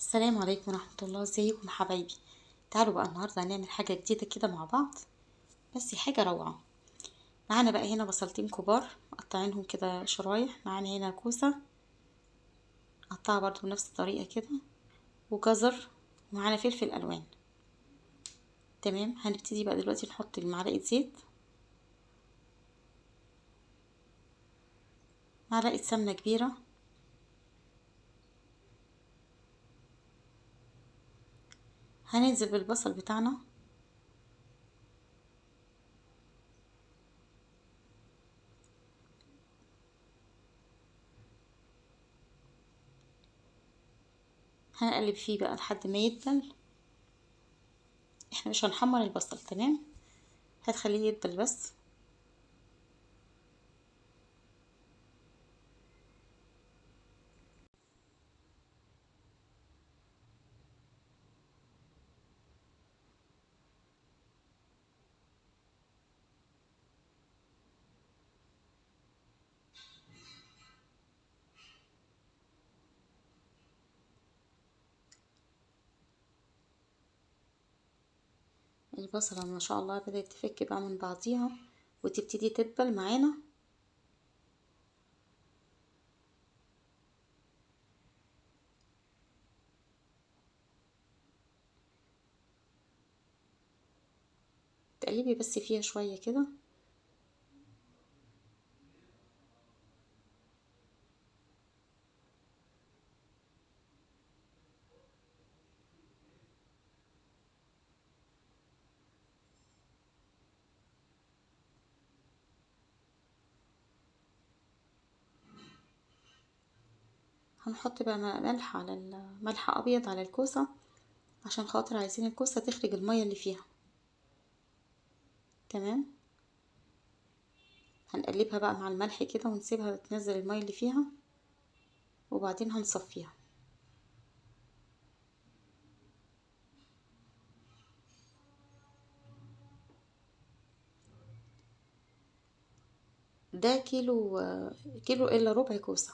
السلام عليكم ورحمة الله، ازيكم حبايبي؟ تعالوا بقى النهاردة هنعمل حاجة جديدة كده مع بعض، بس حاجة روعة. معانا بقى هنا بصلتين كبار مقطعينهم كده شرايح، معانا هنا كوسة قطعها برضو بنفس الطريقة كده، وجزر، ومعانا فلفل ألوان. تمام، هنبتدي بقى دلوقتي نحط معلقة زيت، معلقة سمنة كبيرة، هننزل بالبصل بتاعنا، هنقلب فيه بقى لحد ما يدبل. احنا مش هنحمر البصل، تمام، هتخليه يدبل بس. البصلة ما شاء الله بدأت تفك بقى من بعضيها وتبتدي تدبل معانا. تقلبي بس فيها شوية كده. هنحط بقى ملح على ملح ابيض على الكوسة، عشان خاطر عايزين الكوسة تخرج المية اللي فيها. تمام، هنقلبها بقى مع الملح كده ونسيبها تنزل المية اللي فيها، وبعدين هنصفيها. ده كيلو، كيلو الا ربع كوسة.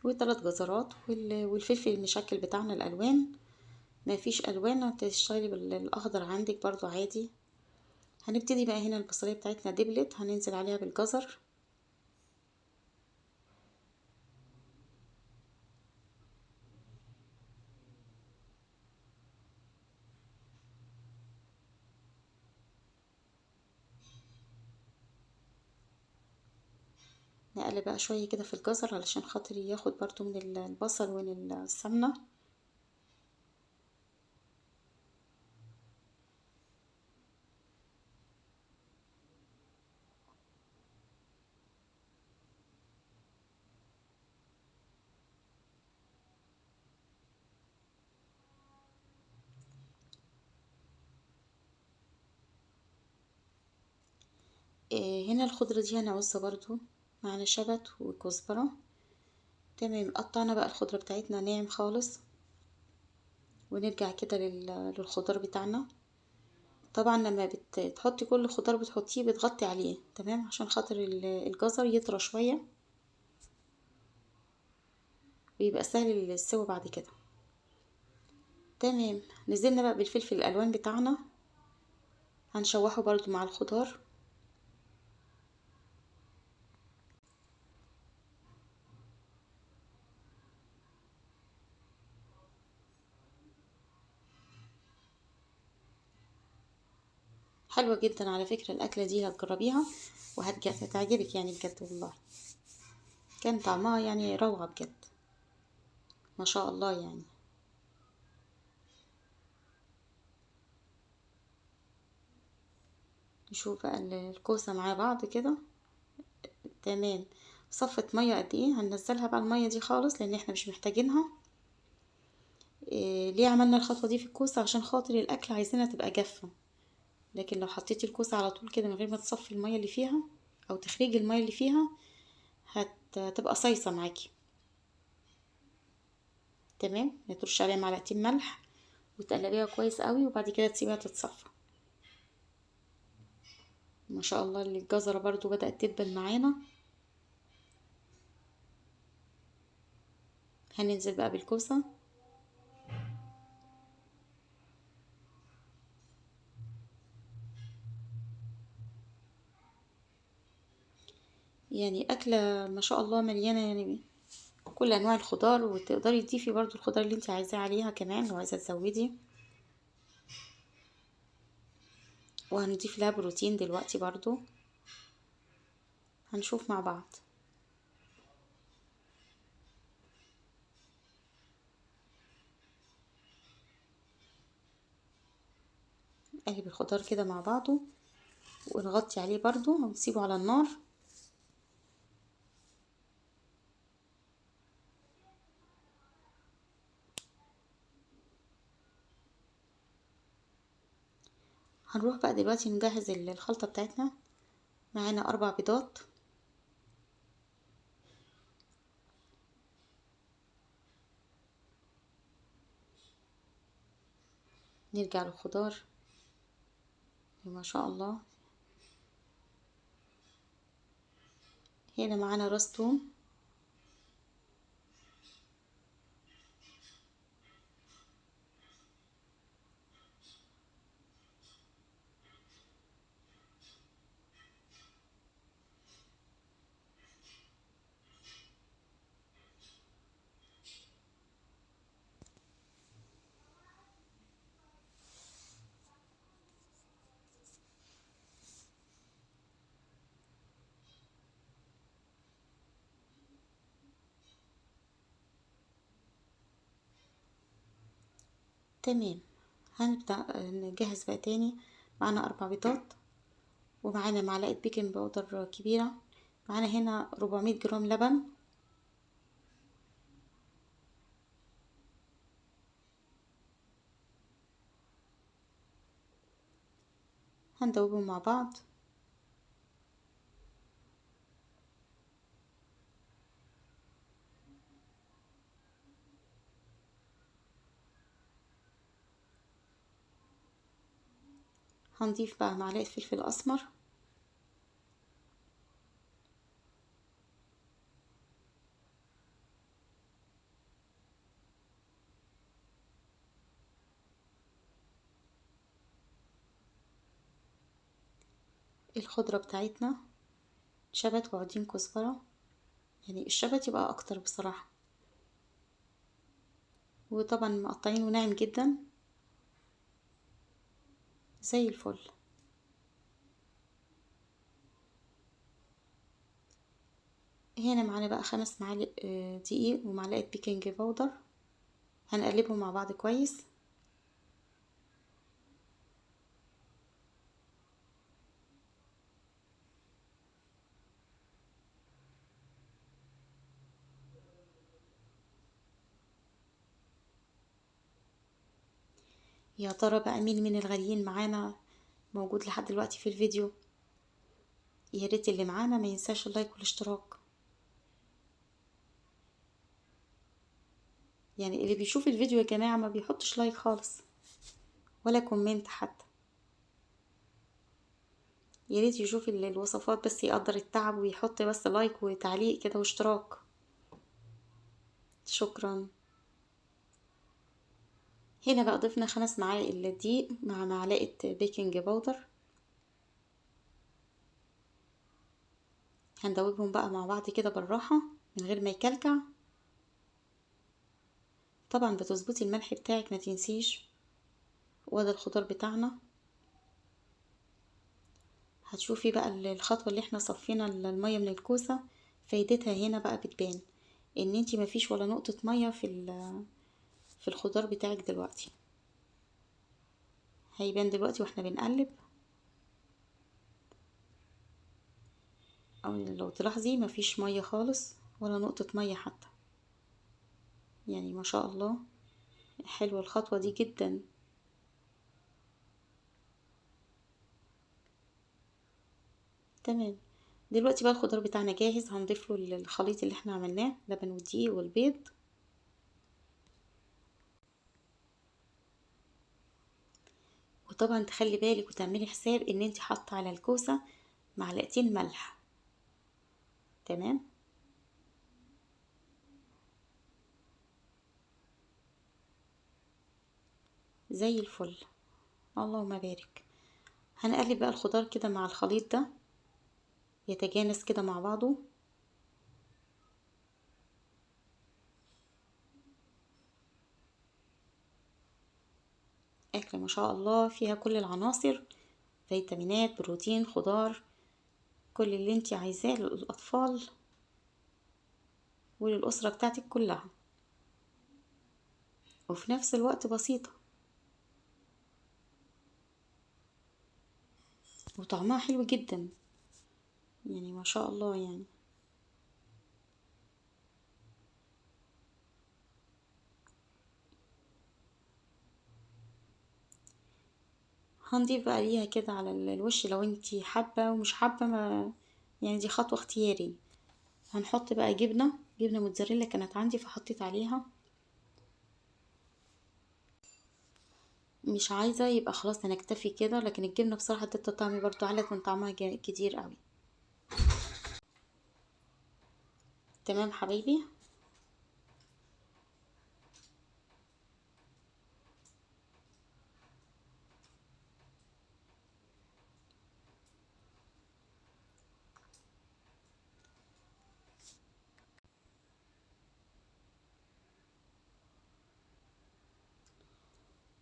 وثلاث جزرات والفلفل المشكل بتاعنا الالوان. ما فيش الوان تشتغلي بالاخضر عندك برضو عادي. هنبتدي بقى هنا البصلية بتاعتنا دبلت، هننزل عليها بالجزر. نقلب بقى شوية كده في الجزر علشان خاطر ياخد برضو من البصل ومن السمنة. هنا الخضرة دي هنعوزها برضو، معنا شبت وكزبرة. تمام، قطعنا بقى الخضرة بتاعتنا ناعم خالص، ونرجع كده للخضار بتاعنا. طبعا لما بتحطي كل خضار بتحطيه بتغطي عليه، تمام، عشان خاطر الجزر يطرى شوية ويبقى سهل السوا بعد كده. تمام، نزلنا بقى بالفلفل الالوان بتاعنا، هنشوحه برضو مع الخضار. حلوة جدا على فكرة الأكلة دي، هتجربيها وهتعجبك يعني بجد والله. كان طعمها يعني روعة بجد، ما شاء الله يعني. نشوف بقى الكوسة مع بعض كده. تمام، صفت مية قد ايه، هننزلها بقى المية دي خالص لان احنا مش محتاجينها. إيه ليه عملنا الخطوة دي في الكوسة؟ عشان خاطر الاكل عايزينها تبقى جافة. لكن لو حطيتي الكوسة على طول كده من غير ما تصفي المية اللي فيها او تخرجي المية اللي فيها، هتبقى صيصة معاكي. تمام، نترش عليها معلقتين ملح وتقلبيها كويس قوي، وبعد كده تسيبها تتصفى. ما شاء الله الجزرة برضو بدأت تدبل معانا. هننزل بقى بالكوسة. يعني أكلة ما شاء الله مليانة، يعني كل أنواع الخضار، وتقدري تضيفي برضو الخضار اللي انت عايزاه عليها كمان لو عايزة تزودي. وهنضيف لها بروتين دلوقتي برضو، هنشوف مع بعض. قلب الخضار كده مع بعضه، ونغطي عليه برضو ونسيبه على النار. هنروح بقى دلوقتي نجهز الخلطة بتاعتنا. معانا 4 بيضات، نرجع للخضار ما شاء الله. هنا معانا راس توم، تمام. هنبدأ نجهز بقى تاني. معانا 4 بيضات، ومعانا معلقة بيكنج باودر كبيرة. معانا هنا 400 جرام لبن، هندوبهم مع بعض. هنضيف بقى معلقة فلفل أسمر، الخضرة بتاعتنا شبت وعودين كزبرة، يعني الشبت يبقى أكتر بصراحة، وطبعا مقطعينه ناعم جدا زي الفل. هنا معانا بقى 5 معالق دقيق ومعلقة بيكنج باودر، هنقلبهم مع بعض كويس. يا ترى بقى مين من الغاليين معانا موجود لحد دلوقتي في الفيديو؟ يا ريت اللي معانا ما ينساش اللايك والاشتراك. يعني اللي بيشوف الفيديو يا جماعة ما بيحطش لايك خالص ولا كومنت حتى. يا ريت يشوف الوصفات بس يقدر التعب ويحط بس لايك وتعليق كده واشتراك. شكرا. هنا بقى ضفنا 5 معالق الدقيق مع معلقة بيكنج باودر، هندوبهم بقى مع بعض كده بالراحة من غير ما يكلكع. طبعا بتظبطي الملح بتاعك ما تنسيش. وده الخضار بتاعنا. هتشوفي بقى الخطوة اللي احنا صفينا المية من الكوسة، فايدتها هنا بقى بتبان ان انتي مفيش ولا نقطة مية في الخضار بتاعك دلوقتي. هيبان دلوقتي واحنا بنقلب، او لو تلاحظي مفيش مية خالص ولا نقطة مية حتى. يعني ما شاء الله حلوة الخطوة دي جدا. تمام. دلوقتي بقى الخضار بتاعنا جاهز، هنضيف له الخليط اللي احنا عملناه، لبن ودقيق والبيض. وطبعا تخلي بالك وتعملي حساب ان انت حاطه على الكوسه معلقتين ملح. تمام. زي الفل. اللهم بارك. هنقلب بقى الخضار كده مع الخليط ده يتجانس كده مع بعضه. أكلة ما شاء الله فيها كل العناصر، فيتامينات، بروتين، خضار، كل اللي انتي عايزاه للأطفال وللأسرة بتاعتك كلها، وفي نفس الوقت بسيطة وطعمها حلو جدا، يعني ما شاء الله يعني. هنضيف بقى ليها كده على الوش لو انتي حابة، ومش حابة ما يعني دي خطوة اختياري. هنحط بقى جبنة موتزاريلا كانت عندي فحطيت عليها، مش عايزة يبقى خلاص هنكتفي كده، لكن الجبنة بصراحة ادت طعم برضو، علت من طعمها كتير قوي. تمام حبايبي.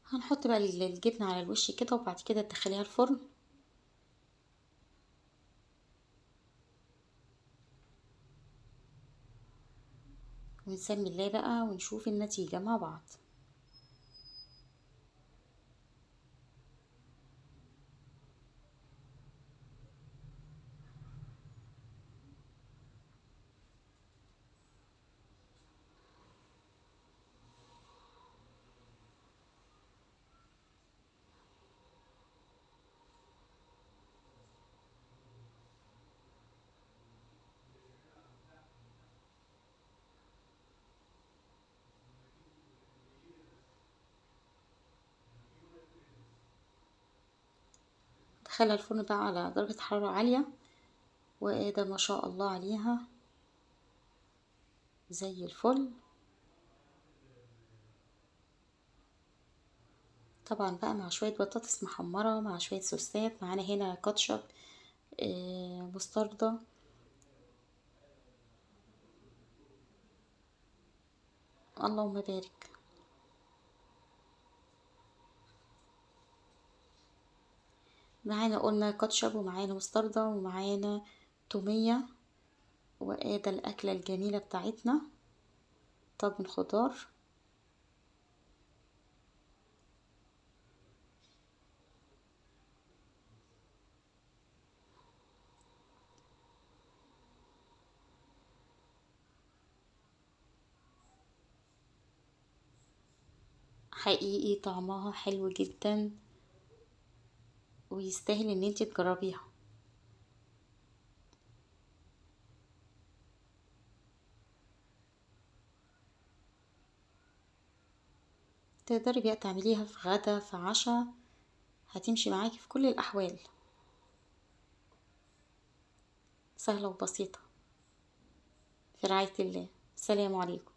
هنحط بقى الجبنة على الوش كده، وبعد كده تدخليها الفرن ونسمي الله بقى ونشوف النتيجة مع بعض. دخلها الفرن بقى على درجة حرارة عالية، وده ما شاء الله عليها زي الفل. طبعا بقى مع شوية بطاطس محمرة، مع شوية صوصات، معانا هنا كاتشب، مستردة. اللهم بارك. معانا قلنا كاتشب، ومعانا مستردة، ومعانا تومية، وادي الأكلة الجميلة بتاعتنا، طاجن خضار. حقيقي طعمها حلو جدا، ويستاهل ان انت تجربيها. تقدري بقى تعمليها في غدا، في عشاء، هتمشي معاكي في كل الأحوال، سهلة وبسيطة. في رعاية الله. السلام عليكم.